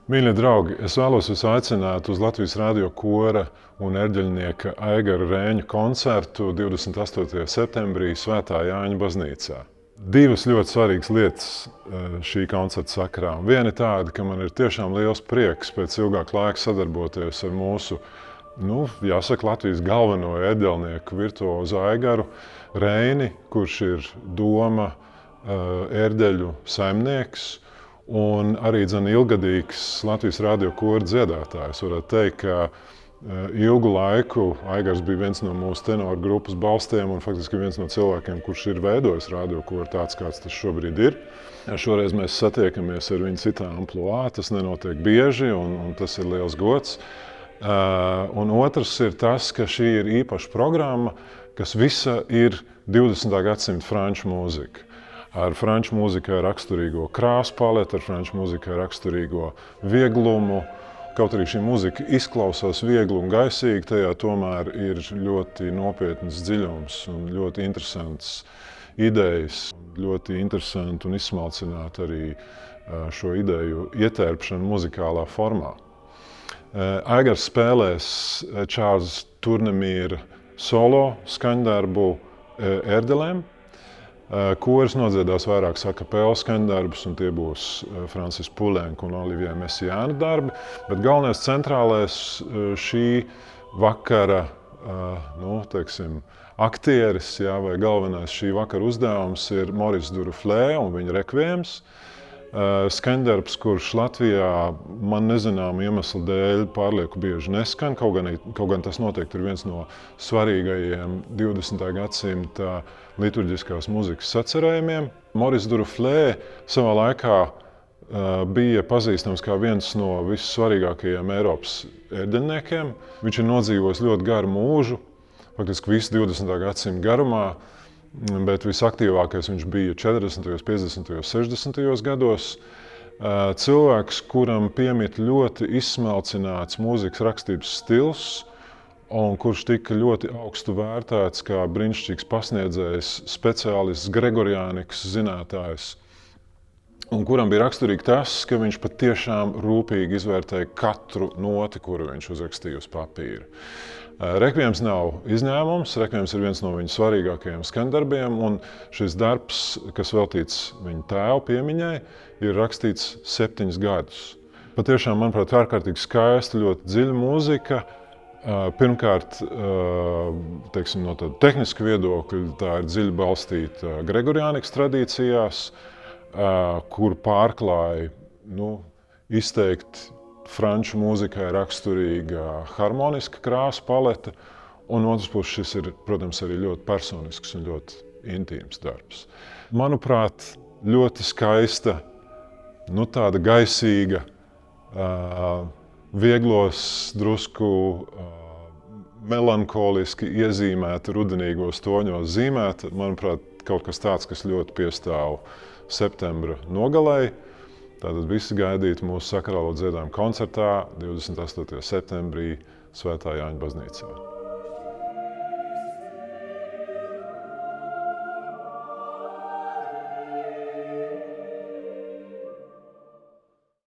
Mīļie draugi, es vēlos jūs aicināt uz Latvijas Rādio kora un erģeļnieka Aigara Rēņu koncertu 28. septembrī Svētā Jāņa baznīcā. Divas ļoti svarīgas lietas šī koncerta sakarā. Viena ir tāda, ka man ir tiešām liels prieks pēc ilgāka laika sadarboties ar mūsu, jāsaka, Latvijas galveno erģeļnieku virtuozu Aigaru Rēni, kurš ir doma erģeļu saimnieks. Un arī ilgadīgs Latvijas Rādio kora dziedātājs. Varētu teikt, ka ilgu laiku Aigars bija viens no mūsu tenoru grupas balstiem un faktiski viens no cilvēkiem, kurš ir veidojis Rādio koru tāds, kāds tas šobrīd ir. Šoreiz mēs satiekamies ar viņu citā ampluā, tas nenotiek bieži un tas ir liels gods. Un otrs ir tas, ka šī ir īpaša programma, kas visa ir 20. gadsimta franču mūzika. Ar franču mūzikai raksturīgo krāsu paleti, ar franču mūzikai raksturīgo vieglumu. Kaut arī šī mūzika izklausās viegli un gaisīgi, tajā tomēr ir ļoti nopietns dziļums un ļoti interesants idejas. Ļoti interesanti un izsmalcināt arī šo ideju ietērpšanu muzikālā formā. Aigars spēlēs Čārlza Turnemiera solo skaņdarbu erģelēm. Koris nodziedās vairākus a cappella skaņdarbus, un tie būs Francis Poulenc un Olivier Messiaen darbi. Bet galvenais centrālais šī vakara aktieris, vai galvenais šī vakara uzdevums ir Maurice Duruflé un viņa rekviems. Skaņdarbs, kurš Latvijā man nezināmu iemeslu dēļ pārlieku bieži neskan, kaut gan tas noteikti ir viens no svarīgajiem 20. gadsimta liturģiskās mūzikas sacerējumiem. Maurice Duruflé savā laikā bija pazīstams kā viens no vissvarīgākajiem Eiropas erģeļniekiem. Viņš ir nodzīvojis ļoti garu mūžu, faktiski visu 20. gadsimta garumā. Bet visaktīvākais viņš bija 40., 50., 60. gados. Cilvēks, kuram piemīt ļoti izsmalcināts mūzikas rakstības stils un kurš tika ļoti augstu vērtēts kā brīnišķīgs pasniedzējs, speciālists, gregoriānikas zinātājs. Un kuram bija raksturīgi tas, ka viņš patiešām rūpīgi izvērtēja katru noti, kuru viņš uzrakstīja uz papīra. Rekviems nav izņēmums, rekviems ir viens no viņa svarīgākajiem skaņdarbiem, un šis darbs, kas veltīts viņa tēva piemiņai, ir rakstīts 7 gadus. Patiešām, manuprāt, ārkārtīgi skaista, ļoti dziļa mūzika. Pirmkārt, no tāda tehniska viedokļa, tā ir dziļi balstīta gregoriānikas tradīcijās, kur pārklāja izteikti franču mūzikai raksturīga harmoniska krāsu palete, un otrs puses šis ir, protams, arī ļoti personisks un ļoti intīms darbs. Manuprāt, ļoti skaista, tāda gaisīga, vieglos, drusku melankoliski iezīmēta, rudenīgos toņos zīmēta. Manuprāt, kaut kas tāds, kas ļoti piestāv septembra nogalei. Tātad visi gaidītu mūsu sakrālo dziedājumu koncertā 28. septembrī Svētā Jāņa baznīcā.